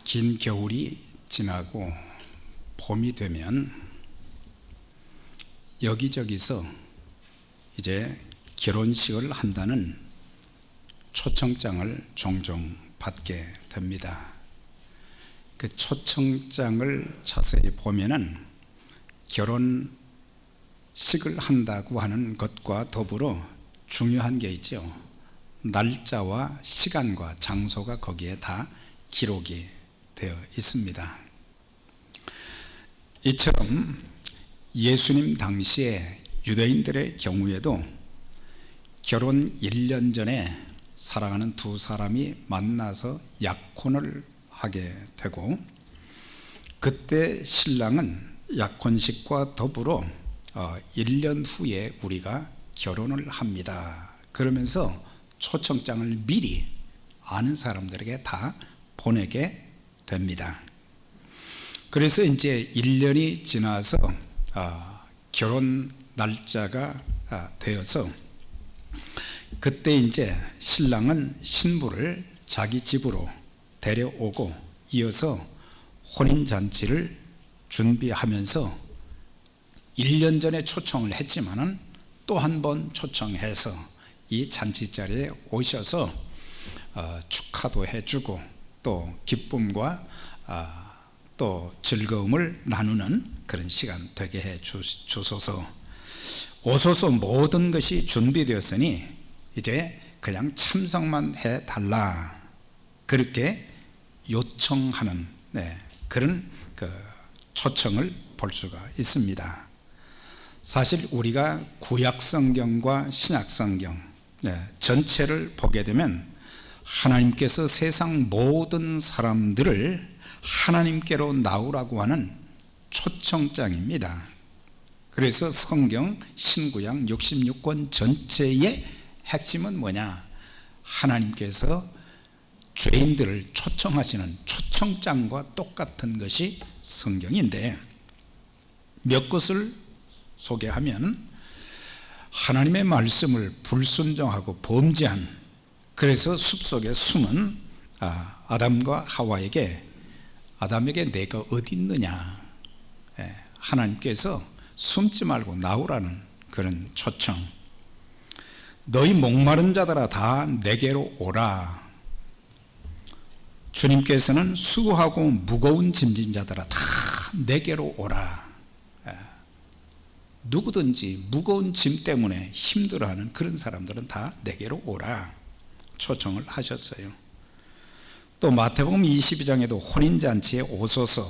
긴 겨울이 지나고 봄이 되면 여기저기서 이제 결혼식을 한다는 초청장을 종종 받게 됩니다. 그 초청장을 자세히 보면은 결혼식을 한다고 하는 것과 더불어 중요한 게 있죠. 날짜와 시간과 장소가 거기에 다 기록이 되어 있습니다. 이처럼 예수님 당시에 유대인들의 경우에도 결혼 1년 전에 사랑하는 두 사람이 만나서 약혼을 하게 되고, 그때 신랑은 약혼식과 더불어 1년 후에 우리가 결혼을 합니다 그러면서 초청장을 미리 아는 사람들에게 다 보내게 됩니다. 그래서 이제 1년이 지나서 결혼 날짜가 되어서 그때 이제 신랑은 신부를 자기 집으로 데려오고 이어서 혼인잔치를 준비하면서 1년 전에 초청을 했지만은 또 한 번 초청해서 이 잔치 자리에 오셔서 축하도 해주고 또 기쁨과 또 즐거움을 나누는 그런 시간 되게 해 주소서. 오소서 모든 것이 준비되었으니 이제 그냥 참석만 해달라, 그렇게 요청하는 그런 초청을 볼 수가 있습니다. 사실 우리가 구약성경과 신약성경 전체를 보게 되면 하나님께서 세상 모든 사람들을 하나님께로 나오라고 하는 초청장입니다. 그래서 성경 신구약 66권 전체의 핵심은 뭐냐? 하나님께서 죄인들을 초청하시는 초청장과 똑같은 것이 성경인데, 몇 것을 소개하면 하나님의 말씀을 불순종하고 범죄한, 그래서 숲속에 숨은 아담과 하와에게 아담에게 내가 어디 있느냐, 하나님께서 숨지 말고 나오라는 그런 초청. 너희 목마른 자들아 다 내게로 오라. 주님께서는 수고하고 무거운 짐진 자들아 다 내게로 오라. 누구든지 무거운 짐 때문에 힘들어하는 그런 사람들은 다 내게로 오라 초청을 하셨어요. 또 마태복음 22장에도 혼인잔치에 오소서,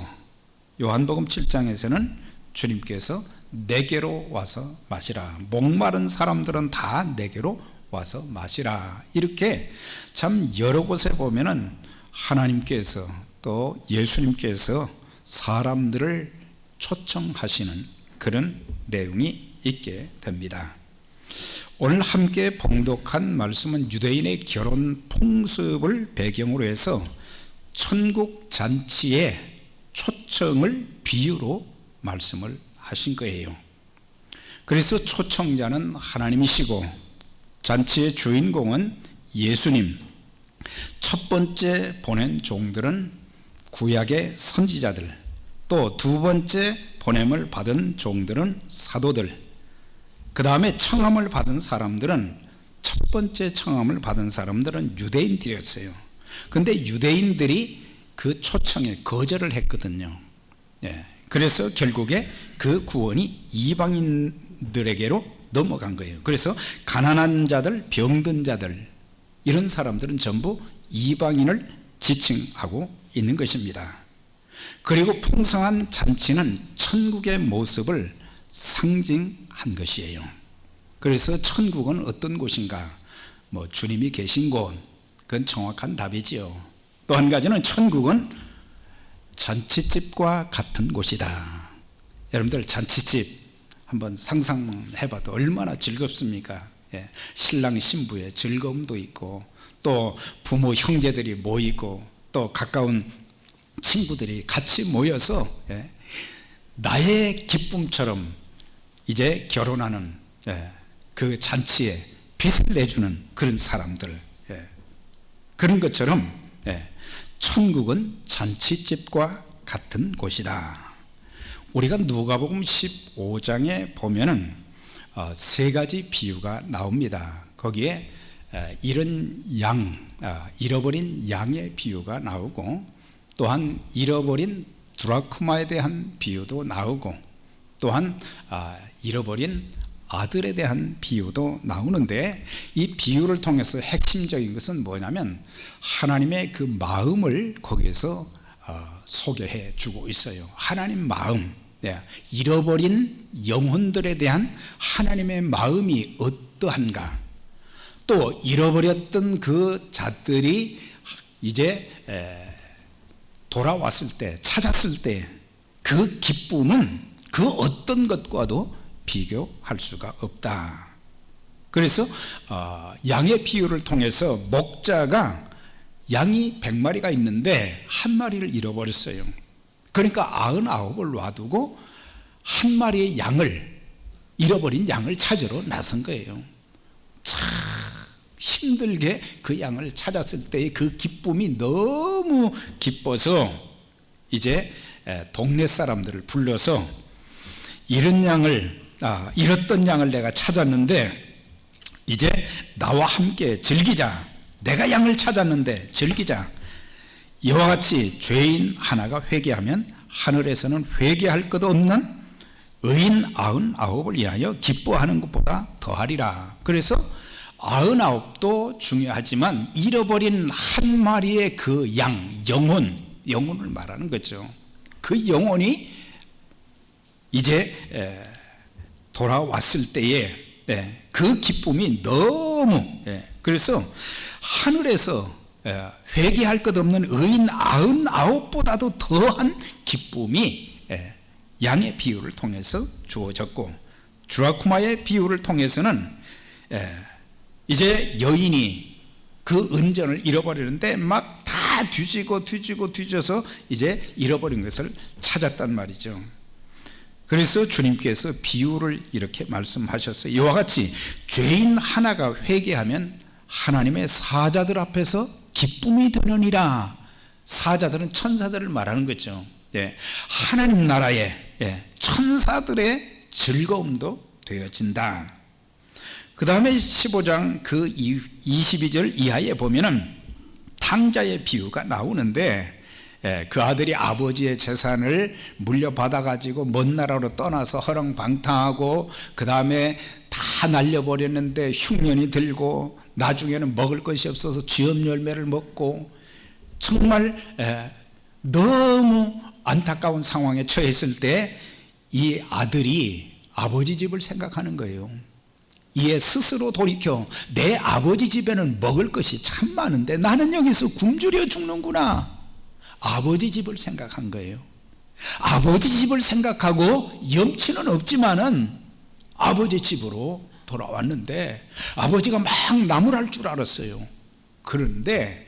요한복음 7장에서는 주님께서 내게로 와서 마시라, 목마른 사람들은 다 내게로 와서 마시라, 이렇게 참 여러 곳에 보면은 하나님께서 또 예수님께서 사람들을 초청하시는 그런 내용이 있게 됩니다. 오늘 함께 봉독한 말씀은 유대인의 결혼 풍습을 배경으로 해서 천국 잔치의 초청을 비유로 말씀을 하신 거예요. 그래서 초청자는 하나님이시고 잔치의 주인공은 예수님, 첫 번째 보낸 종들은 구약의 선지자들, 또 두 번째 보냄을 받은 종들은 사도들, 그 다음에 청함을 받은 사람들은, 첫 번째 청함을 받은 사람들은 유대인들이었어요. 근데 유대인들이 그 초청에 거절을 했거든요. 그래서 결국에 그 구원이 이방인들에게로 넘어간 거예요. 그래서 가난한 자들, 병든 자들, 이런 사람들은 전부 이방인을 지칭하고 있는 것입니다. 그리고 풍성한 잔치는 천국의 모습을 상징한 것이에요. 그래서 천국은 어떤 곳인가? 주님이 계신 곳, 그건 정확한 답이지요. 또 한 가지는 천국은 잔치집과 같은 곳이다. 여러분들 잔치집 한번 상상해봐도 얼마나 즐겁습니까? 신랑 신부의 즐거움도 있고, 또 부모 형제들이 모이고, 또 가까운 친구들이 같이 모여서 나의 기쁨처럼 이제 결혼하는 그 잔치에 빚을 내주는 그런 사람들, 그런 것처럼 천국은 잔치집과 같은 곳이다. 우리가 누가복음 15장에 보면은 세 가지 비유가 나옵니다. 거기에 잃어버린 양의 비유가 나오고, 또한 잃어버린 드라크마에 대한 비유도 나오고, 또한 잃어버린 아들에 대한 비유도 나오는데, 이 비유를 통해서 핵심적인 것은 뭐냐면 하나님의 그 마음을 거기에서 소개해 주고 있어요. 하나님 마음, 잃어버린 영혼들에 대한 하나님의 마음이 어떠한가, 또 잃어버렸던 그 자들이 이제 돌아왔을 때, 찾았을 때 그 기쁨은 그 어떤 것과도 비교할 수가 없다. 그래서 양의 비유를 통해서 목자가 양이 100마리가 있는데 한 마리를 잃어버렸어요. 그러니까 99을 놔두고 한 마리의 양을, 잃어버린 양을 찾으러 나선 거예요. 참 힘들게 그 양을 찾았을 때의 그 기쁨이 너무 기뻐서 이제 동네 사람들을 불러서 잃었던 양을 내가 찾았는데 이제 나와 함께 즐기자. 내가 양을 찾았는데 즐기자. 이와 같이 죄인 하나가 회개하면 하늘에서는 회개할 것 없는 의인 99을 위하여 기뻐하는 것보다 더하리라. 그래서 99도 중요하지만 잃어버린 한 마리의 그 양, 영혼을 말하는 거죠. 그 영혼이 이제 돌아왔을 때에 그 기쁨이 너무, 그래서 하늘에서 회개할 것 없는 의인 99보다도 더한 기쁨이 양의 비유를 통해서 주어졌고, 드라크마의 비유를 통해서는 이제 여인이 그 은전을 잃어버리는데 막 다 뒤져서 이제 잃어버린 것을 찾았단 말이죠. 그래서 주님께서 비유를 이렇게 말씀하셨어요. 이와 같이 죄인 하나가 회개하면 하나님의 사자들 앞에서 기쁨이 되느니라. 사자들은 천사들을 말하는 거죠. 하나님 나라의 천사들의 즐거움도 되어진다. 그 다음에 15장 그 22절 이하에 보면은 탕자의 비유가 나오는데, 그 아들이 아버지의 재산을 물려받아 가지고 먼 나라로 떠나서 허랑방탕하고 그 다음에 다 날려버렸는데 흉년이 들고 나중에는 먹을 것이 없어서 쥐업 열매를 먹고 정말 너무 안타까운 상황에 처했을 때 이 아들이 아버지 집을 생각하는 거예요. 이에 스스로 돌이켜 내 아버지 집에는 먹을 것이 참 많은데 나는 여기서 굶주려 죽는구나. 아버지 집을 생각한 거예요. 아버지 집을 생각하고 염치는 없지만은 아버지 집으로 돌아왔는데 아버지가 막 나무랄 줄 알았어요. 그런데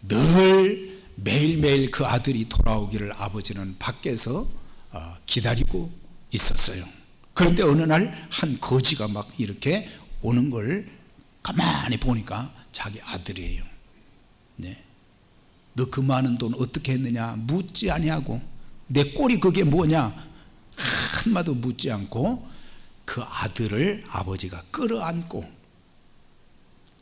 늘 매일매일 그 아들이 돌아오기를 아버지는 밖에서 기다리고 있었어요. 그런데 어느 날 한 거지가 막 이렇게 오는 걸 가만히 보니까 자기 아들이에요. 너 그 많은 돈 어떻게 했느냐 묻지 아니하고 내 꼴이 그게 뭐냐 한마디도 묻지 않고 그 아들을 아버지가 끌어안고,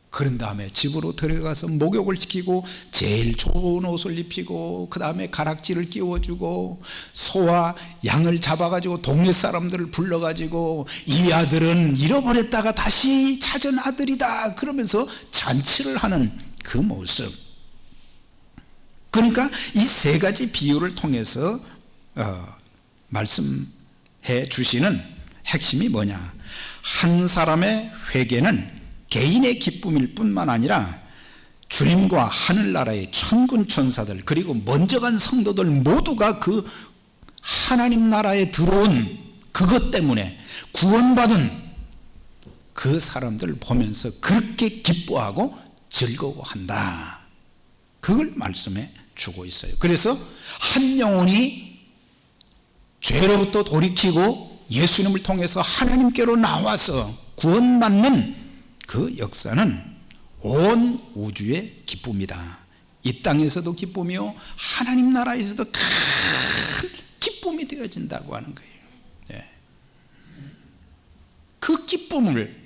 그런 다음에 집으로 데려가서 목욕을 시키고 제일 좋은 옷을 입히고 그 다음에 가락지를 끼워주고 소와 양을 잡아가지고 동네 사람들을 불러가지고 이 아들은 잃어버렸다가 다시 찾은 아들이다 그러면서 잔치를 하는 그 모습. 그러니까 이 세 가지 비유를 통해서 말씀해 주시는 핵심이 뭐냐, 한 사람의 회개는 개인의 기쁨일 뿐만 아니라 주님과 하늘나라의 천군 천사들 그리고 먼저 간 성도들 모두가 그 하나님 나라에 들어온 그것 때문에 구원받은 그 사람들을 보면서 그렇게 기뻐하고 즐거워한다. 그걸 말씀해 주고 있어요. 그래서 한 영혼이 죄로부터 돌이키고 예수님을 통해서 하나님께로 나와서 구원받는 그 역사는 온 우주의 기쁨이다. 이 땅에서도 기쁨이요 하나님 나라에서도 큰 기쁨이 되어진다고 하는 거예요. 그 기쁨을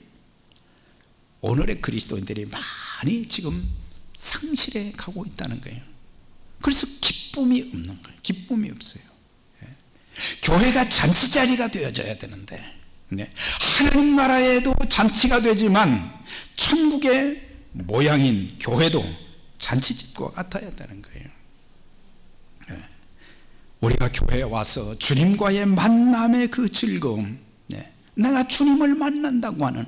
오늘의 그리스도인들이 많이 지금 상실해 가고 있다는 거예요. 그래서 기쁨이 없는 거예요. 기쁨이 없어요. 교회가 잔치자리가 되어져야 되는데, 하나님 나라에도 잔치가 되지만 천국의 모양인 교회도 잔치집과 같아야 되는 거예요. 우리가 교회에 와서 주님과의 만남의 그 즐거움, 내가 주님을 만난다고 하는,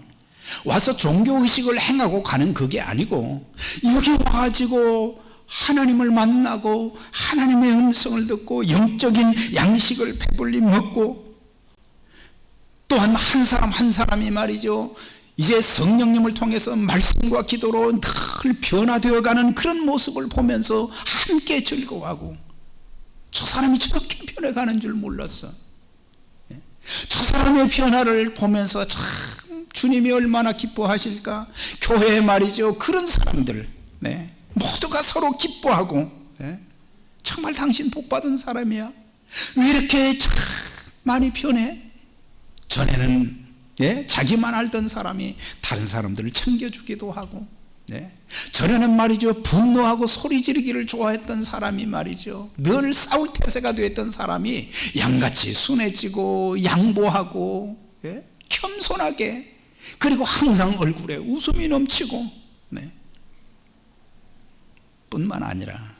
와서 종교의식을 행하고 가는 그게 아니고 여기 와가지고 하나님을 만나고 하나님의 음성을 듣고 영적인 양식을 배불리 먹고, 또한 한 사람 한 사람이 말이죠, 이제 성령님을 통해서 말씀과 기도로 늘 변화되어가는 그런 모습을 보면서 함께 즐거워하고, 저 사람이 저렇게 변해가는 줄 몰랐어. 저 사람의 변화를 보면서 참 주님이 얼마나 기뻐하실까. 교회에 말이죠, 그런 사람들 모두가 서로 기뻐하고, 정말 당신 복받은 사람이야, 왜 이렇게 참 많이 변해. 전에는 자기만 알던 사람이 다른 사람들을 챙겨주기도 하고, 전에는 말이죠 분노하고 소리 지르기를 좋아했던 사람이 말이죠 늘 싸울 태세가 되었던 사람이 양같이 순해지고 양보하고, 겸손하게, 그리고 항상 얼굴에 웃음이 넘치고, 뿐만 아니라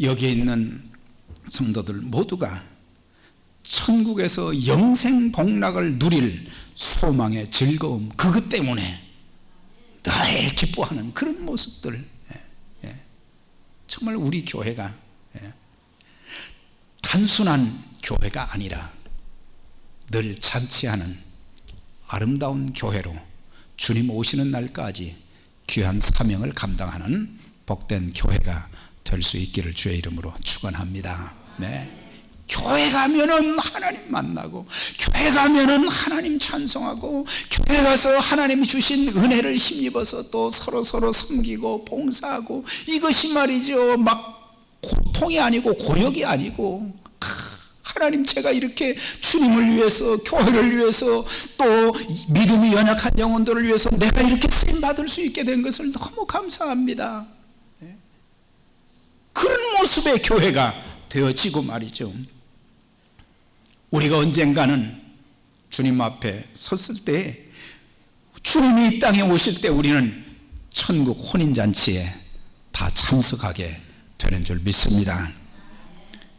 여기에 있는 성도들 모두가 천국에서 영생 복락을 누릴 소망의 즐거움, 그것 때문에 늘 기뻐하는 그런 모습들. 정말 우리 교회가 단순한 교회가 아니라 늘 잔치하는 아름다운 교회로 주님 오시는 날까지 귀한 사명을 감당하는 복된 교회가 될 수 있기를 주의 이름으로 축원합니다. 교회 가면은 하나님 만나고, 교회 가면은 하나님 찬송하고, 교회 가서 하나님이 주신 은혜를 힘입어서 또 서로 섬기고 봉사하고, 이것이 말이죠 막 고통이 아니고 고역이 아니고, 하나님 제가 이렇게 주님을 위해서, 교회를 위해서, 또 믿음이 연약한 영혼들을 위해서 내가 이렇게 쓰임받을 수 있게 된 것을 너무 감사합니다. 그런 모습의 교회가 되어지고 말이죠, 우리가 언젠가는 주님 앞에 섰을 때, 주님이 이 땅에 오실 때 우리는 천국 혼인잔치에 다 참석하게 되는 줄 믿습니다.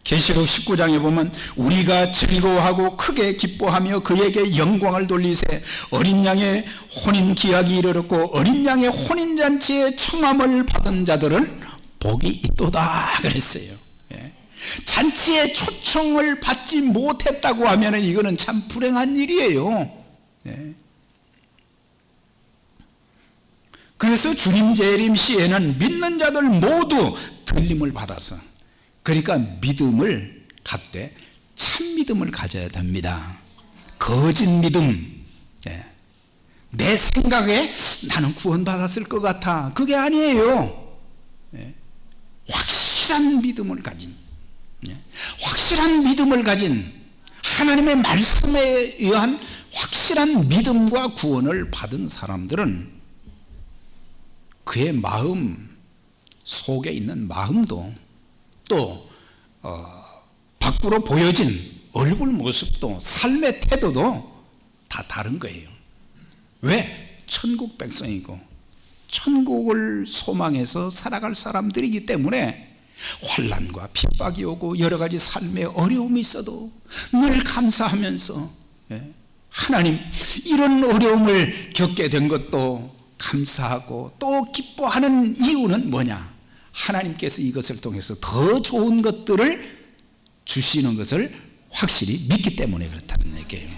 계시록 19장에 보면 우리가 즐거워하고 크게 기뻐하며 그에게 영광을 돌리세 어린 양의 혼인 기약이 이르렀고 어린 양의 혼인잔치에 청함을 받은 자들은 복이 있도다 그랬어요. 잔치에 초청을 받지 못했다고 하면 이거는 참 불행한 일이에요. 그래서 주님 재림 시에는 믿는 자들 모두 들림을 받아서, 그러니까 믿음을 갖되 참 믿음을 가져야 됩니다. 거짓 믿음, 내 생각에 나는 구원받았을 것 같아, 그게 아니에요. 확실한 믿음을 가진, 확실한 믿음을 가진, 하나님의 말씀에 의한 확실한 믿음과 구원을 받은 사람들은 그의 마음 속에 있는 마음도, 또 밖으로 보여진 얼굴 모습도, 삶의 태도도 다 다른 거예요. 왜? 천국 백성이고 천국을 소망해서 살아갈 사람들이기 때문에 환난과 핍박이 오고 여러 가지 삶의 어려움이 있어도 늘 감사하면서, 하나님 이런 어려움을 겪게 된 것도 감사하고, 또 기뻐하는 이유는 뭐냐? 하나님께서 이것을 통해서 더 좋은 것들을 주시는 것을 확실히 믿기 때문에 그렇다는 얘기예요.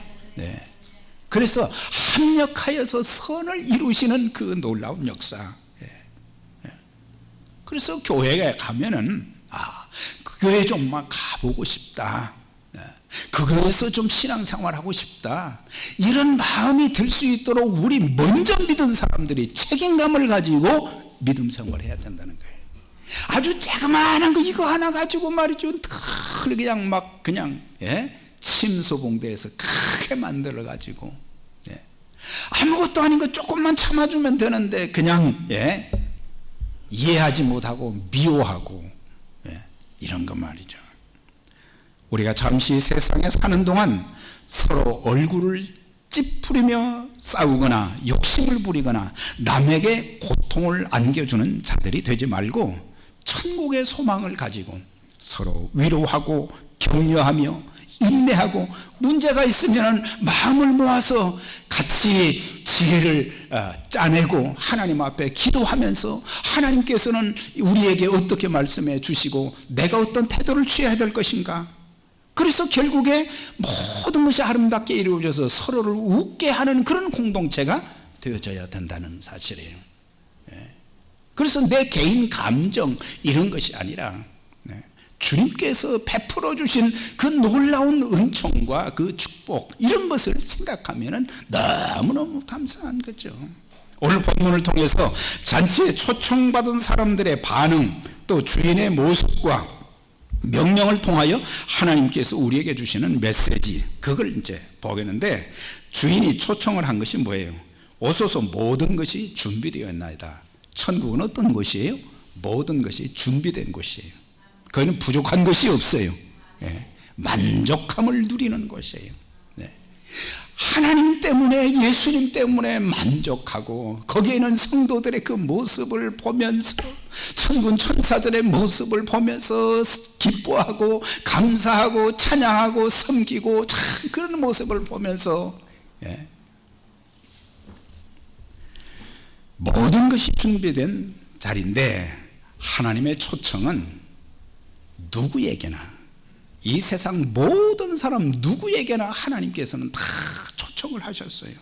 그래서 합력하여서 선을 이루시는 그 놀라운 역사. 그래서 교회에 가면은 그 교회 좀 막 가보고 싶다, 그 교회에서 좀 신앙생활하고 싶다, 이런 마음이 들 수 있도록 우리 먼저 믿은 사람들이 책임감을 가지고 믿음 생활을 해야 된다는 거예요. 아주 조그마한 거 이거 하나 가지고 말이죠, 그냥 막 그냥 침소봉대에서 크게 만들어 가지고 아무것도 아닌 거 조금만 참아주면 되는데 그냥 이해하지 못하고 미워하고 이런 거 말이죠. 우리가 잠시 세상에 사는 동안 서로 얼굴을 찌푸리며 싸우거나 욕심을 부리거나 남에게 고통을 안겨주는 자들이 되지 말고 천국의 소망을 가지고 서로 위로하고 격려하며 인내하고 문제가 있으면 마음을 모아서 같이 지혜를 짜내고 하나님 앞에 기도하면서 하나님께서는 우리에게 어떻게 말씀해 주시고 내가 어떤 태도를 취해야 될 것인가, 그래서 결국에 모든 것이 아름답게 이루어져서 서로를 웃게 하는 그런 공동체가 되어져야 된다는 사실이에요. 그래서 내 개인 감정 이런 것이 아니라 주님께서 베풀어 주신 그 놀라운 은총과 그 축복, 이런 것을 생각하면 너무너무 감사한 거죠. 오늘 본문을 통해서 잔치에 초청받은 사람들의 반응, 또 주인의 모습과 명령을 통하여 하나님께서 우리에게 주시는 메시지, 그걸 이제 보겠는데, 주인이 초청을 한 것이 뭐예요? 오소서 모든 것이 준비되었나이다. 천국은 어떤 곳이에요? 모든 것이 준비된 곳이에요. 거기는 부족한 것이 없어요. 만족함을 누리는 곳이에요. 하나님 때문에, 예수님 때문에 만족하고 거기에는 성도들의 그 모습을 보면서, 천군 천사들의 모습을 보면서 기뻐하고 감사하고 찬양하고 섬기고 참 그런 모습을 보면서 모든 것이 준비된 자리인데, 하나님의 초청은 누구에게나, 이 세상 모든 사람 누구에게나 하나님께서는 다 초청을 하셨어요.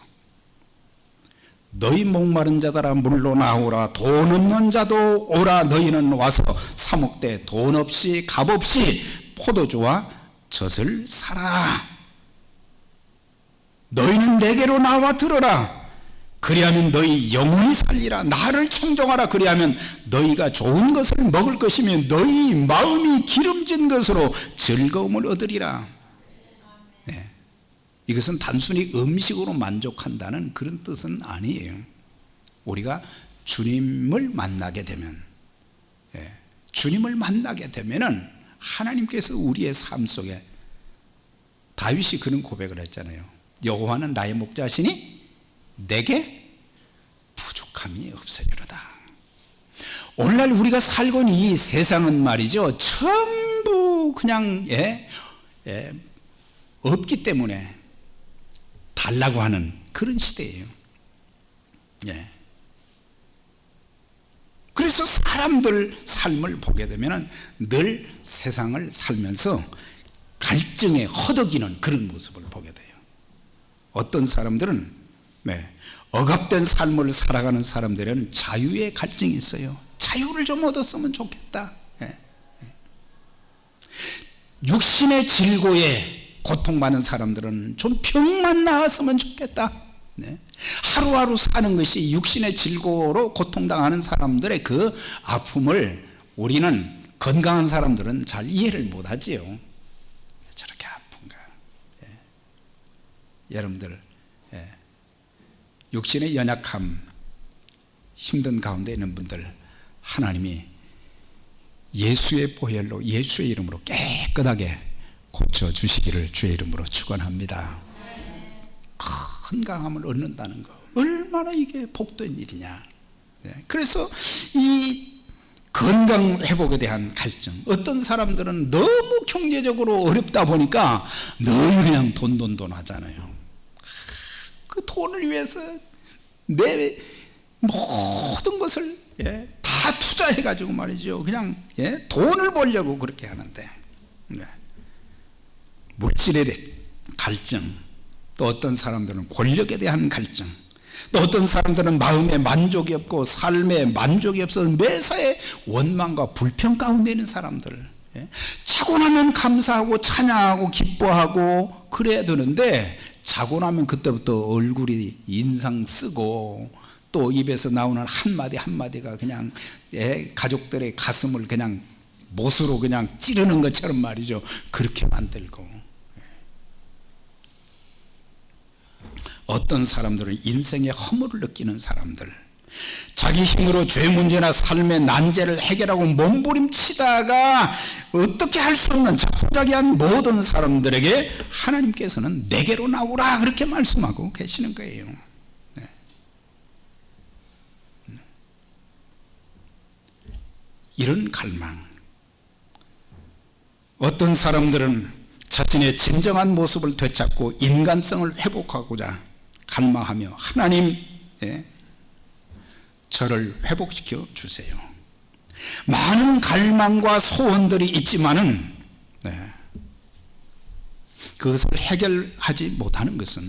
너희 목마른 자들아 물로 나오라, 돈 없는 자도 오라. 너희는 와서 사 먹되 돈 없이 값 없이 포도주와 젖을 사라. 너희는 내게로 나와 들어라. 그리하면 너희 영혼이 살리라. 나를 청종하라. 그리하면 너희가 좋은 것을 먹을 것이며 너희 마음이 기름진 것으로 즐거움을 얻으리라. 이것은 단순히 음식으로 만족한다는 그런 뜻은 아니에요. 우리가 주님을 만나게 되면, 주님을 만나게 되면은 하나님께서 우리의 삶 속에, 다윗이 그런 고백을 했잖아요. 여호와는 나의 목자시니 내게 부족함이 없으리로다. 오늘날 우리가 살고 있는 이 세상은 말이죠, 전부 그냥 없기 때문에 달라고 하는 그런 시대예요. 그래서 사람들 삶을 보게 되면 늘 세상을 살면서 갈증에 허덕이는 그런 모습을 보게 돼요. 어떤 사람들은 억압된 삶을 살아가는 사람들은 자유의 갈증이 있어요. 자유를 좀 얻었으면 좋겠다. 육신의 질고에 고통받는 사람들은 좀 병만 나았으면 좋겠다. 하루하루 사는 것이 육신의 질고로 고통당하는 사람들의 그 아픔을 우리는, 건강한 사람들은 잘 이해를 못하지요. 저렇게 아픈가. 여러분들, 육신의 연약함, 힘든 가운데 있는 분들, 하나님이 예수의 보혈로, 예수의 이름으로 깨끗하게 고쳐주시기를 주의 이름으로 축원합니다. 건강함을 얻는다는 거, 얼마나 이게 복된 일이냐. 그래서 이 건강 회복에 대한 갈증, 어떤 사람들은 너무 경제적으로 어렵다 보니까 늘 그냥 돈 하잖아요. 그 돈을 위해서 내 모든 것을 다 투자해가지고 말이죠, 그냥 돈을 벌려고 그렇게 하는데, 물질에 대한 갈증, 또 어떤 사람들은 권력에 대한 갈증, 또 어떤 사람들은 마음에 만족이 없고 삶에 만족이 없어서 매사에 원망과 불평 가운데 있는 사람들, 자고 나면 감사하고 찬양하고 기뻐하고 그래야 되는데, 자고 나면 그때부터 얼굴이 인상 쓰고 또 입에서 나오는 한마디 한마디가 그냥 가족들의 가슴을 그냥 못으로 그냥 찌르는 것처럼 말이죠. 그렇게 만들고, 어떤 사람들은 인생의 허물을 느끼는 사람들, 자기 힘으로 죄 문제나 삶의 난제를 해결하고 몸부림치다가 어떻게 할 수 없는 자포자기한 모든 사람들에게 하나님께서는 내게로 나오라 그렇게 말씀하고 계시는 거예요. 이런 갈망, 어떤 사람들은 자신의 진정한 모습을 되찾고 인간성을 회복하고자 갈망하며 하나님, 저를 회복시켜 주세요. 많은 갈망과 소원들이 있지만은 그것을 해결하지 못하는 것은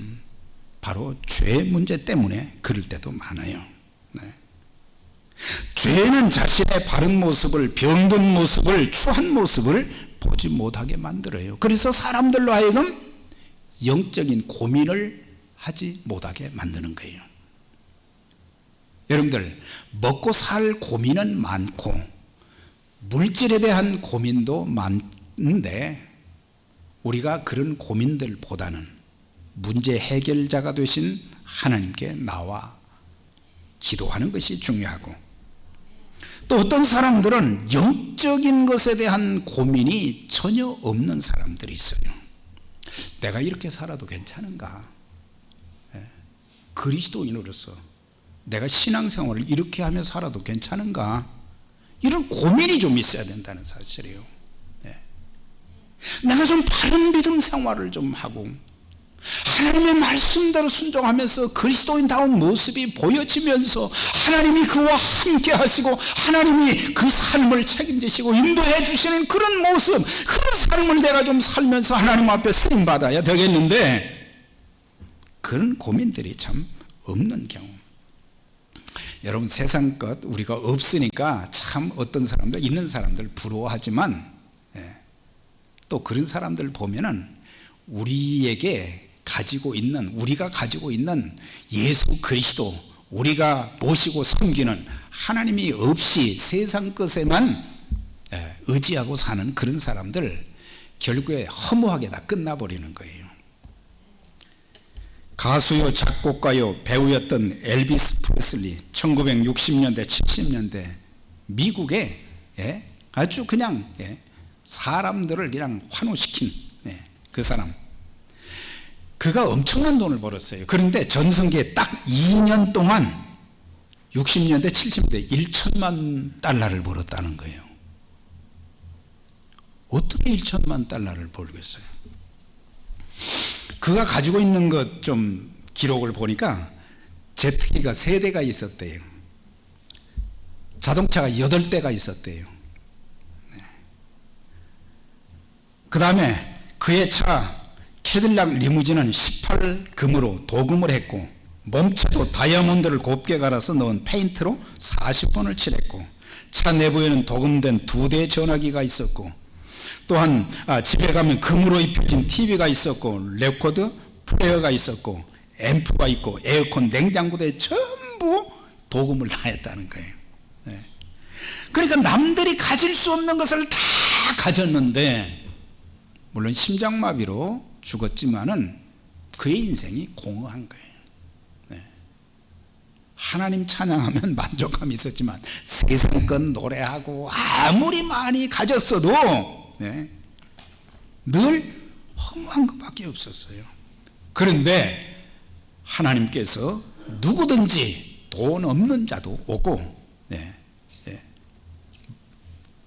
바로 죄 문제 때문에 그럴 때도 많아요. 죄는 자신의 바른 모습을, 병든 모습을, 추한 모습을 보지 못하게 만들어요. 그래서 사람들로 하여금 영적인 고민을 하지 못하게 만드는 거예요. 여러분들, 먹고 살 고민은 많고 물질에 대한 고민도 많은데 우리가 그런 고민들보다는 문제 해결자가 되신 하나님께 나와 기도하는 것이 중요하고, 또 어떤 사람들은 영적인 것에 대한 고민이 전혀 없는 사람들이 있어요. 내가 이렇게 살아도 괜찮은가? 그리스도인으로서 내가 신앙생활을 이렇게 하며 살아도 괜찮은가? 이런 고민이 좀 있어야 된다는 사실이에요. 내가 좀 바른 믿음 생활을 좀 하고 하나님의 말씀대로 순종하면서 그리스도인다운 모습이 보여지면서 하나님이 그와 함께 하시고 하나님이 그 삶을 책임지시고 인도해 주시는 그런 모습, 그런 삶을 내가 좀 살면서 하나님 앞에 쓰임받아야 되겠는데 그런 고민들이 참 없는 경우. 여러분, 세상 것 우리가 없으니까 참 어떤 사람들, 있는 사람들 부러워하지만 또 그런 사람들 보면은 우리가 가지고 있는 예수 그리스도, 우리가 모시고 섬기는 하나님이 없이 세상 것에만 의지하고 사는 그런 사람들 결국에 허무하게 다 끝나버리는 거예요. 가수요 작곡가요 배우였던 엘비스 프레슬리, 1960년대 70년대 미국에 아주 그냥 사람들을 그냥 환호시킨 그 사람, 그가 엄청난 돈을 벌었어요. 그런데 전성기에 딱 2년 동안 60년대 70년대 1천만 달러를 벌었다는 거예요. 어떻게 1천만 달러를 벌겠어요? 그가 가지고 있는 것 좀 기록을 보니까 제트기가 3대가 있었대요. 자동차가 8대가 있었대요. 그 다음에 그의 차 캐딜락 리무진은 18금으로 도금을 했고, 몸체도 다이아몬드를 곱게 갈아서 넣은 페인트로 40번을 칠했고, 차 내부에는 도금된 2대의 전화기가 있었고, 또한 집에 가면 금으로 입혀진 TV가 있었고, 레코드 플레이어가 있었고, 앰프가 있고, 에어컨, 냉장고에 전부 도금을 다 했다는 거예요. 그러니까 남들이 가질 수 없는 것을 다 가졌는데, 물론 심장마비로 죽었지만은 그의 인생이 공허한 거예요. 하나님 찬양하면 만족감이 있었지만 세상껏 노래하고 아무리 많이 가졌어도 늘 허무한 것밖에 없었어요. 그런데 하나님께서 누구든지 돈 없는 자도 오고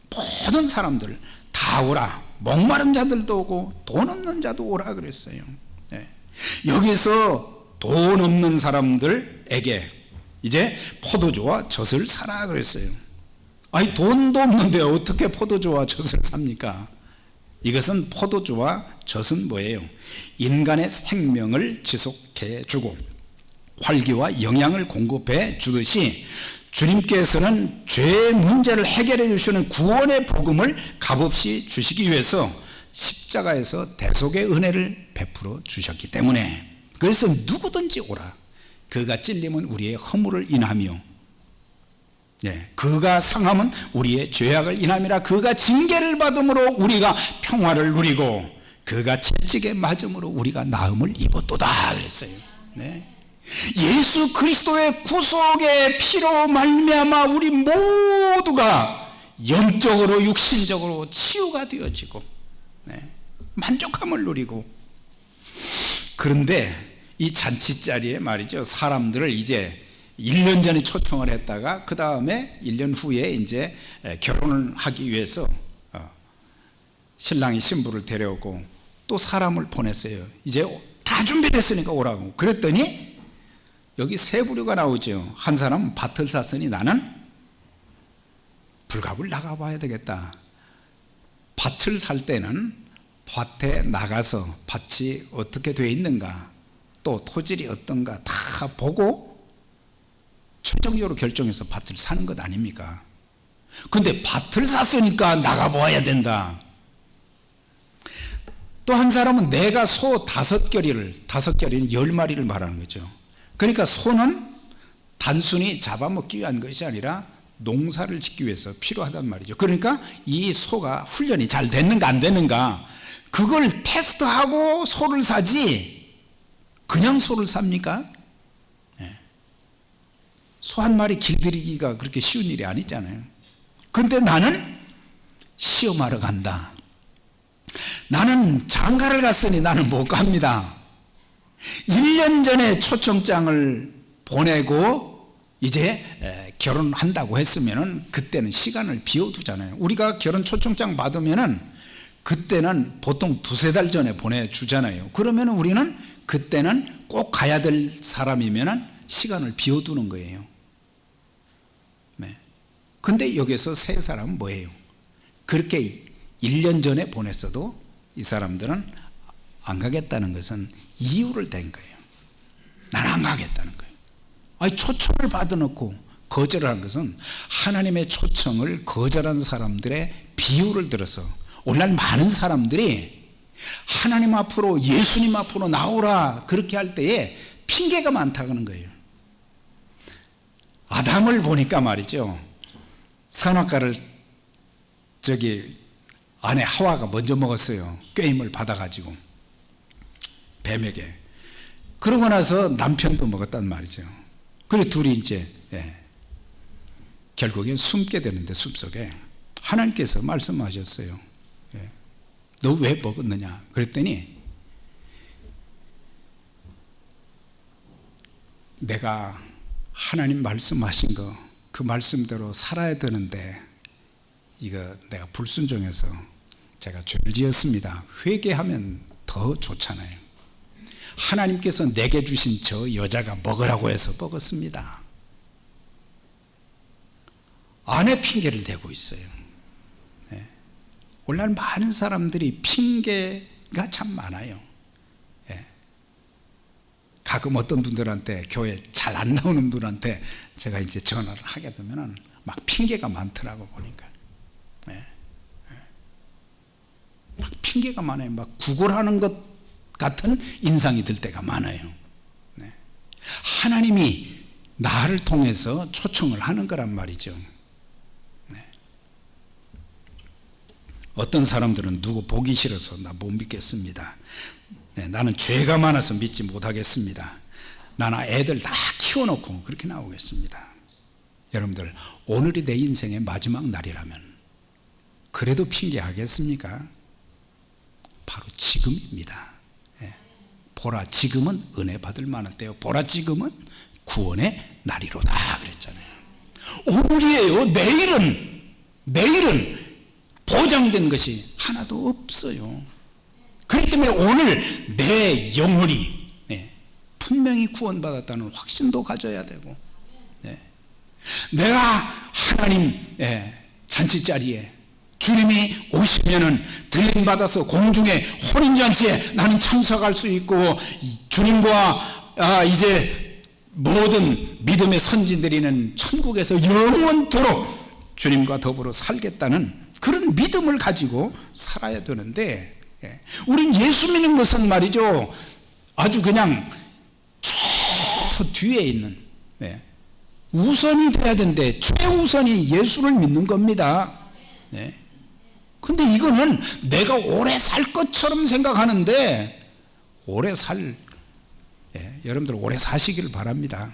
모든 사람들 다 오라, 목마른 자들도 오고 돈 없는 자도 오라 그랬어요. 여기서 돈 없는 사람들에게 이제 포도주와 젖을 사라 그랬어요. 아니, 돈도 없는데 어떻게 포도주와 젖을 삽니까? 이것은 포도주와 젖은 뭐예요? 인간의 생명을 지속해 주고 활기와 영양을 공급해 주듯이 주님께서는 죄의 문제를 해결해 주시는 구원의 복음을 값없이 주시기 위해서 십자가에서 대속의 은혜를 베풀어 주셨기 때문에, 그래서 누구든지 오라, 그가 찔림은 우리의 허물을 인하며 그가 상함은 우리의 죄악을 인함이라. 그가 징계를 받음으로 우리가 평화를 누리고 그가 채찍에 맞음으로 우리가 나음을 입었도다 그랬어요. 예수 그리스도의 구속의 피로 말미암아 우리 모두가 영적으로 육신적으로 치유가 되어지고 만족함을 누리고. 그런데 이 잔치자리에 말이죠, 사람들을 이제 1년 전에 초청을 했다가 그 다음에 1년 후에 이제 결혼을 하기 위해서 신랑이 신부를 데려오고 또 사람을 보냈어요. 이제 다 준비됐으니까 오라고. 그랬더니 여기 세 부류가 나오죠. 한 사람은 밭을 샀으니 나는 불갑을 나가봐야 되겠다. 밭을 살 때는 밭에 나가서 밭이 어떻게 되어 있는가, 또 토질이 어떤가 다 보고 최종적으로 결정해서 밭을 사는 것 아닙니까? 근데 밭을 샀으니까 나가봐야 된다. 또 한 사람은 내가 소 5겨리를, 5겨리는 10마리를 말하는 거죠. 그러니까 소는 단순히 잡아먹기 위한 것이 아니라 농사를 짓기 위해서 필요하단 말이죠. 그러니까 이 소가 훈련이 잘 됐는가 안 됐는가 그걸 테스트하고 소를 사지 그냥 소를 삽니까? 소 한 마리 길들이기가 그렇게 쉬운 일이 아니잖아요. 근데 나는 시험하러 간다. 나는 장가를 갔으니 나는 못 갑니다. 1년 전에 초청장을 보내고 이제 결혼한다고 했으면은 그때는 시간을 비워두잖아요. 우리가 결혼 초청장 받으면은 그때는 보통 2-3달 전에 보내주잖아요. 그러면 우리는 그때는 꼭 가야 될 사람이면은 시간을 비워두는 거예요. 근데 여기서 세 사람은 뭐예요? 그렇게 1년 전에 보냈어도 이 사람들은 안 가겠다는 것은 이유를 댄 거예요. 나는 안 가겠다는 거예요. 아니, 초청을 받아놓고 거절한 것은 하나님의 초청을 거절한 사람들의 비유를 들어서 오늘날 많은 사람들이 하나님 앞으로, 예수님 앞으로 나오라 그렇게 할 때에 핑계가 많다는 거예요. 아담을 보니까 말이죠, 선악과를 아내 하와가 먼저 먹었어요. 꾀임을 받아가지고 뱀에게. 그러고 나서 남편도 먹었단 말이죠. 그리고 둘이 이제 결국엔 숨게 되는데 숲속에 하나님께서 말씀하셨어요. 너 왜 먹었느냐 그랬더니 내가 하나님 말씀하신 거 그 말씀대로 살아야 되는데 이거 내가 불순종해서 제가 죄를 지었습니다. 회개하면 더 좋잖아요. 하나님께서 내게 주신 저 여자가 먹으라고 해서 먹었습니다. 아내 핑계를 대고 있어요. 오늘날 많은 사람들이 핑계가 참 많아요. 가끔 어떤 분들한테, 교회 잘 안 나오는 분한테 제가 이제 전화를 하게 되면 막 핑계가 많더라고 보니까. 막 핑계가 많아요. 막 구걸하는 것 같은 인상이 들 때가 많아요. 하나님이 나를 통해서 초청을 하는 거란 말이죠. 어떤 사람들은 누구 보기 싫어서 나 못 믿겠습니다. 나는 죄가 많아서 믿지 못하겠습니다. 나는 애들 다 키워놓고 그렇게 나오겠습니다. 여러분들, 오늘이 내 인생의 마지막 날이라면 그래도 핑계하겠습니까? 바로 지금입니다. 보라, 지금은 은혜 받을 만한 때요. 보라, 지금은 구원의 날이로다 그랬잖아요. 오늘이에요. 내일은 보장된 것이 하나도 없어요. 그렇기 때문에 오늘 내 영혼이 분명히 구원받았다는 확신도 가져야 되고, 내가 하나님 잔치자리에 주님이 오시면은 들림받아서 공중의 혼인잔치에 나는 참석할 수 있고, 주님과 이제 모든 믿음의 선진들이는 천국에서 영원토록 주님과 더불어 살겠다는 그런 믿음을 가지고 살아야 되는데, 우린 예수 믿는 것은 말이죠, 아주 그냥 저 뒤에 있는, 네, 우선이 돼야 되는데 최우선이 예수를 믿는 겁니다. 네. 근데 이거는 내가 오래 살 것처럼 생각하는데 오래 여러분들 오래 사시기를 바랍니다.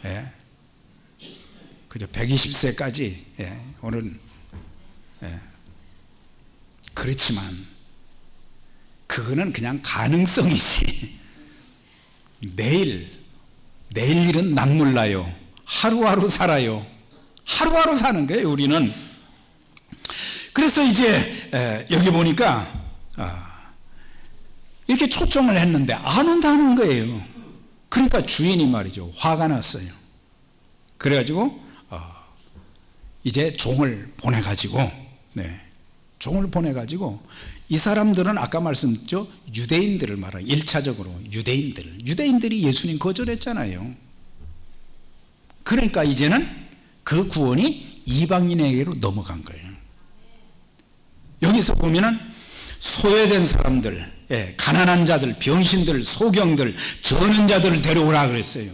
예. 그저 120세까지 오늘 그렇지만 그거는 그냥 가능성이지. 내일 일은 난 몰라요. 하루하루 살아요. 하루하루 사는 거예요, 우리는. 그래서 이제 여기 보니까 이렇게 초청을 했는데 안 온다는 거예요. 그러니까 주인이 말이죠, 화가 났어요. 그래가지고 이제 종을 보내가지고, 종을 보내가지고, 이 사람들은 아까 말씀드렸죠, 유대인들을 말하는, 1차적으로 유대인들이 예수님 거절했잖아요. 그러니까 이제는 그 구원이 이방인에게로 넘어간 거예요. 여기서 보면은 소외된 사람들, 가난한 자들, 병신들, 소경들, 저는 자들을 데려오라 그랬어요.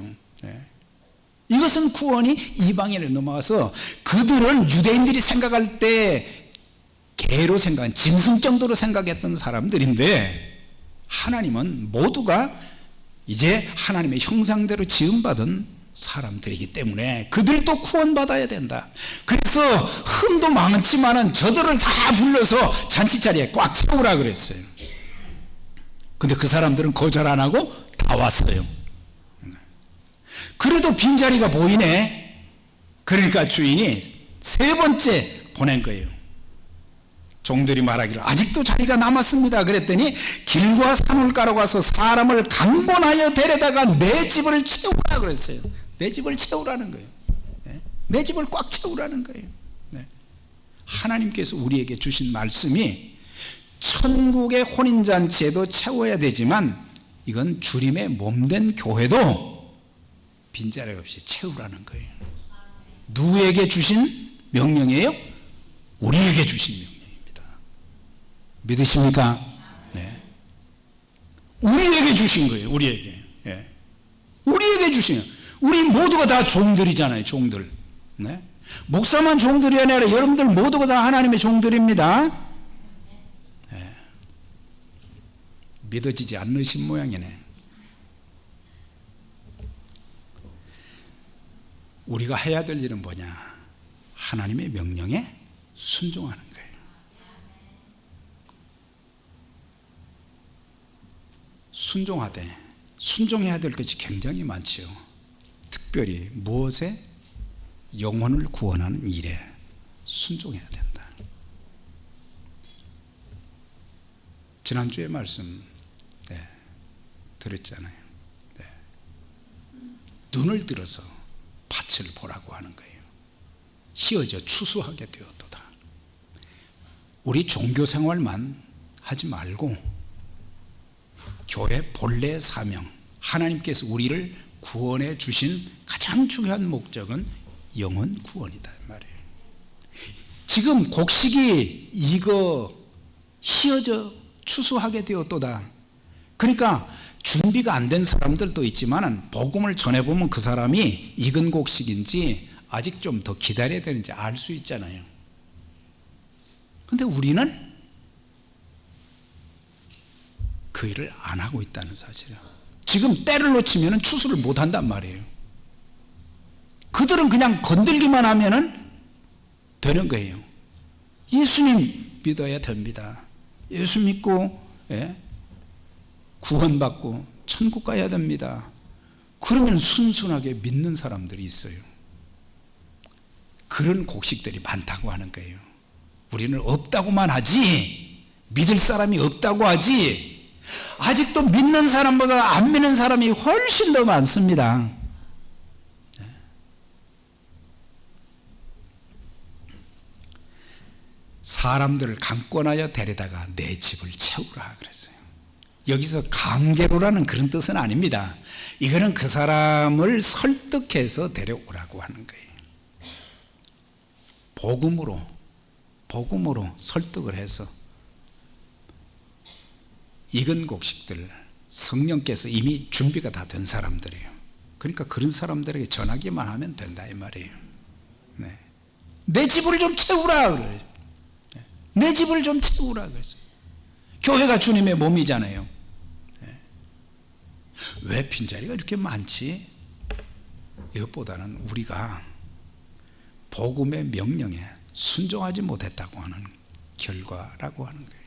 이것은 구원이 이방인에 넘어가서, 그들은 유대인들이 생각할 때 개로 생각한, 짐승 정도로 생각했던 사람들인데, 하나님은 모두가 이제 하나님의 형상대로 지음받은 사람들이기 때문에 그들도 구원받아야 된다. 그래서 흠도 많지만은 저들을 다 불러서 잔치자리에 꽉 채우라 그랬어요. 근데 그 사람들은 거절 안 하고 다 왔어요. 그래도 빈자리가 보이네. 그러니까 주인이 세 번째 보낸 거예요. 종들이 말하기를 아직도 자리가 남았습니다 그랬더니, 길과 산울가로 가서 사람을 강권하여 데려다가 내 집을 채우라 그랬어요. 내 집을 채우라는 거예요. 내 집을 꽉 채우라는 거예요. 하나님께서 우리에게 주신 말씀이 천국의 혼인잔치에도 채워야 되지만, 이건 주님의 몸된 교회도 빈자리 없이 채우라는 거예요. 누구에게 주신 명령이에요? 우리에게 주신 명령입니다. 믿으십니까? 네. 우리에게 주신 거예요. 우리에게 주신 거예요. 우리 모두가 다 종들이잖아요. 종들. 네? 목사만 종들이 아니라 여러분들 모두가 다 하나님의 종들입니다. 네. 믿어지지 않으신 모양이네. 우리가 해야 될 일은 뭐냐? 하나님의 명령에 순종하는 거예요. 순종해야 될 것이 굉장히 많지요. 특별히 무엇에? 영혼을 구원하는 일에 순종해야 된다. 지난주에 말씀 들었잖아요. 눈을 들어서 밭을 보라고 하는 거예요. 휘어져 추수하게 되었도다. 우리 종교 생활만 하지 말고 교회 본래 사명, 하나님께서 우리를 구원해 주신 가장 중요한 목적은 영혼 구원이다 말이에요. 지금 곡식이 이거 휘어져 추수하게 되었도다. 그러니까 준비가 안 된 사람들도 있지만 복음을 전해보면 그 사람이 익은 곡식인지 아직 좀 더 기다려야 되는지 알 수 있잖아요. 그런데 우리는 그 일을 안 하고 있다는 사실이에요. 지금 때를 놓치면 추수를 못 한단 말이에요. 그들은 그냥 건들기만 하면 되는 거예요. 예수님 믿어야 됩니다. 예수 믿고 구원받고 천국 가야 됩니다. 그러면 순순하게 믿는 사람들이 있어요. 그런 곡식들이 많다고 하는 거예요. 우리는 없다고만 하지, 믿을 사람이 없다고 하지, 아직도 믿는 사람보다 안 믿는 사람이 훨씬 더 많습니다. 사람들을 강권하여 데려다가 내 집을 채우라 그랬어요. 여기서 강제로라는 그런 뜻은 아닙니다. 이거는 그 사람을 설득해서 데려오라고 하는 거예요. 복음으로 설득을 해서 익은 곡식들, 성령께서 이미 준비가 다 된 사람들이에요. 그러니까 그런 사람들에게 전하기만 하면 된다 이 말이에요. 네. 내 집을 좀 채우라 그래요. 내 집을 좀 채우라 그랬어요. 교회가 주님의 몸이잖아요. 네. 왜 빈자리가 이렇게 많지? 이것보다는 우리가 복음의 명령에 순종하지 못했다고 하는 결과라고 하는 거예요.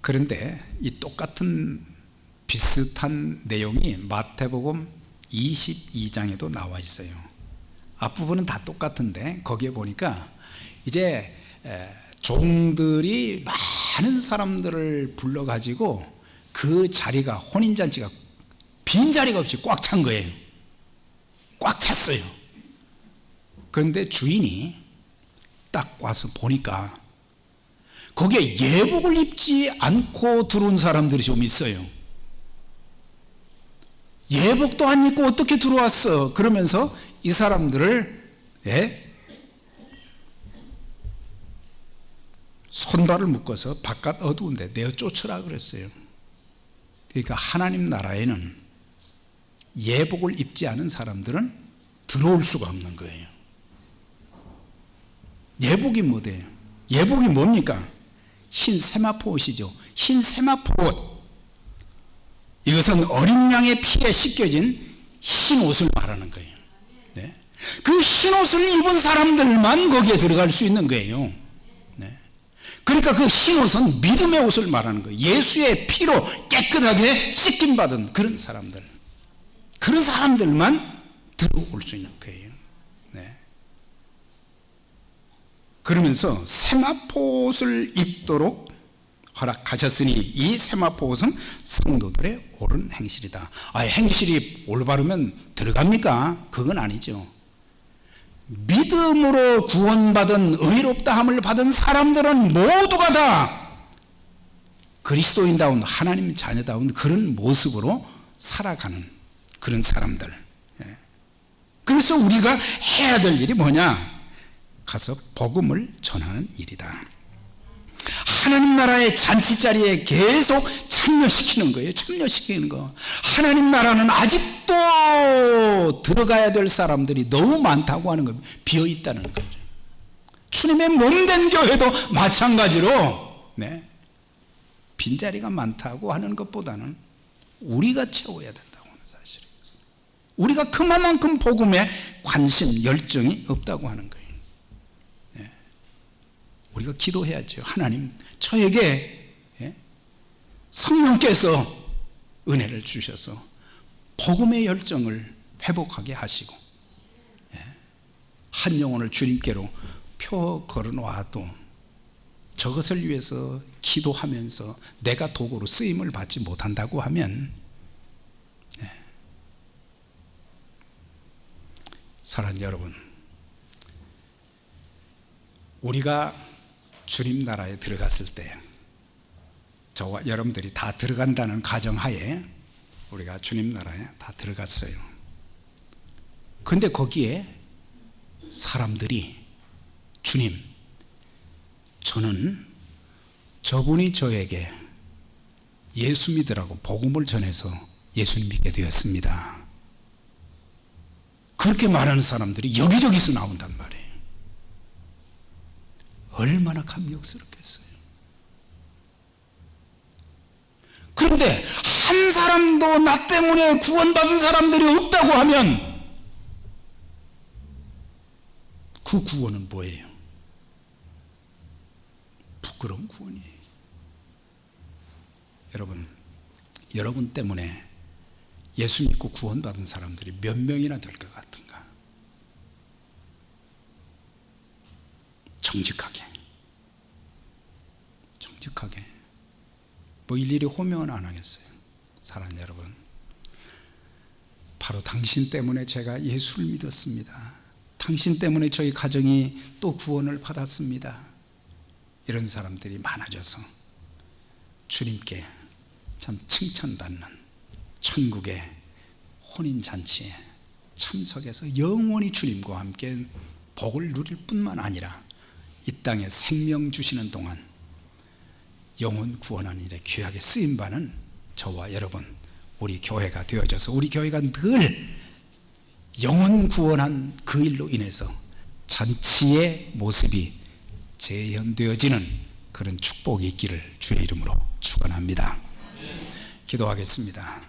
그런데 이 똑같은 비슷한 내용이 마태복음 22장에도 나와 있어요. 앞부분은 다 똑같은데 거기에 보니까 이제 종들이 많은 사람들을 불러가지고 그 자리가, 혼인잔치가 빈자리가 없이 꽉 찬 거예요. 꽉 찼어요. 그런데 주인이 딱 와서 보니까 거기에 예복을 입지 않고 들어온 사람들이 좀 있어요. 예복도 안 입고 어떻게 들어왔어? 그러면서 이 사람들을 손발을 묶어서 바깥 어두운데 내어 쫓으라 그랬어요. 그러니까 하나님 나라에는 예복을 입지 않은 사람들은 들어올 수가 없는 거예요. 예복이 뭐예요? 예복이 뭡니까? 흰 세마포 옷이죠. 흰 세마포 옷. 이것은 어린 양의 피에 씻겨진 흰 옷을 말하는 거예요. 네. 그 흰 옷을 입은 사람들만 거기에 들어갈 수 있는 거예요. 네. 그러니까 그 흰 옷은 믿음의 옷을 말하는 거예요. 예수의 피로 깨끗하게 씻김받은 그런 사람들, 그런 사람들만 들어올 수 있는 거예요. 네. 그러면서 세마포 옷을 입도록 허락하셨으니 이 세마포 옷은 성도들의 옳은 행실이다. 행실이 올바르면 들어갑니까? 그건 아니죠. 믿음으로 구원받은 의롭다함을 받은 사람들은 모두가 다 그리스도인다운, 하나님 자녀다운 그런 모습으로 살아가는 그런 사람들. 그래서 우리가 해야 될 일이 뭐냐? 가서 복음을 전하는 일이다. 하나님 나라의 잔치자리에 계속 참여시키는 거예요. 참여시키는 거. 하나님 나라는 아직도 들어가야 될 사람들이 너무 많다고 하는 거예요. 비어있다는 거죠. 주님의 몸된 교회도 마찬가지로 빈자리가 많다고 하는 것보다는 우리가 채워야 된다고 하는 사실이에요. 우리가 그만큼 복음에 관심, 열정이 없다고 하는 거예요. 우리가 기도해야죠. 하나님, 저에게 성령께서 은혜를 주셔서 복음의 열정을 회복하게 하시고 한 영혼을 주님께로 표 걸어놓아도 저것을 위해서 기도하면서 내가 도구로 쓰임을 받지 못한다고 하면, 사랑하는 여러분, 우리가 주님 나라에 들어갔을 때, 저와 여러분들이 다 들어간다는 가정하에 우리가 주님 나라에 다 들어갔어요. 그런데 거기에 사람들이, 주님, 저는 저분이 저에게 예수 믿으라고 복음을 전해서 예수님 믿게 되었습니다, 그렇게 말하는 사람들이 여기저기서 나온단 말이에요. 얼마나 감격스럽겠어요. 그런데 한 사람도 나 때문에 구원받은 사람들이 없다고 하면 그 구원은 뭐예요? 부끄러운 구원이에요. 여러분 때문에 예수 믿고 구원받은 사람들이 몇 명이나 될 것 같은가? 정직하게 뭐 일일이 호명은 안 하겠어요. 사랑하는 여러분, 바로 당신 때문에 제가 예수를 믿었습니다, 당신 때문에 저희 가정이 또 구원을 받았습니다, 이런 사람들이 많아져서 주님께 참 칭찬받는 천국의 혼인잔치에 참석해서 영원히 주님과 함께 복을 누릴 뿐만 아니라 이 땅에 생명 주시는 동안 영혼 구원하는 일에 귀하게 쓰임받는 저와 여러분, 우리 교회가 되어져서 우리 교회가 늘 영혼 구원한 그 일로 인해서 잔치의 모습이 재현되어지는 그런 축복이 있기를 주의 이름으로 축원합니다. 기도하겠습니다.